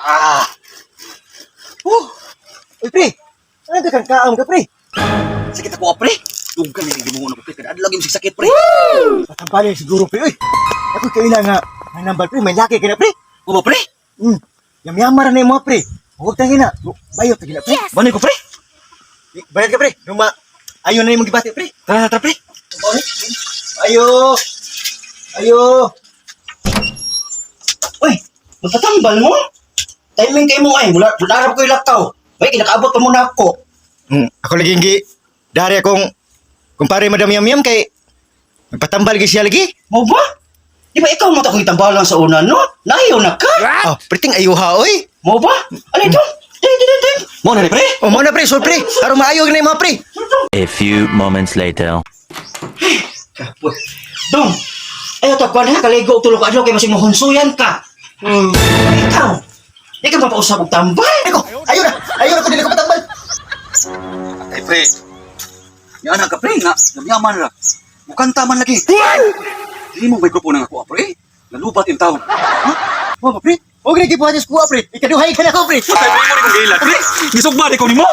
Ah! Uy, pre! Ano ka kang kaam ka, pre? Sakit ako, pre. Dugan nila yung mga pre. Kada lagi yung sakit, pre. Patambali siguro, pre. Uy! Ako kailangan nga ng number, pre. May laki ka na, pre. O ba, pre? Yamyamara na yung mga, pre. Huwag tayo na. Bayot tayo na, pre. Banay ko, pre. Bayad ka, pre. Ayaw na yung magibati, pre. Tara, tara, pre. Ayo! Ayo! Uy, magtatambal mo? Timing kayo mo, ay. Wala harap ko yung laktaw. Uy, kinakaabot pa muna ako. Ako lagi hindi. Dari akong kumpare Madam Yam kay magpatambal gi siya lagi. Mo ba? Di ba ikaw mata ko itambalan sa una, no? Nahiyaw na ka? Oh, priting ayuha, oy. Mo ba? Ano ito? Ding. Mo na, pre. O mo na, pre. Sol, pre. Aron maayo na yung mga, pre. A few moments later. Kapoy. Dong, ayaw to pa na, kaligo tulog ka kay masing mahunsuyan ka. Ikaw ba pausap og tambal? Ayun na ko din ako patambal. Ay, pre. Yan ka, pre, nga. Nagyaman ra. Mukhang taman lagi. Hindi mo mikropono ng ako, pre. Nalubat yung tao. Ha? O, pre. Huwag na kipuha sa skuha, pre. Ikaduhay ka na ko, pre. Patay mo ni kong gila, pre. Gisugba ni ko ni mo.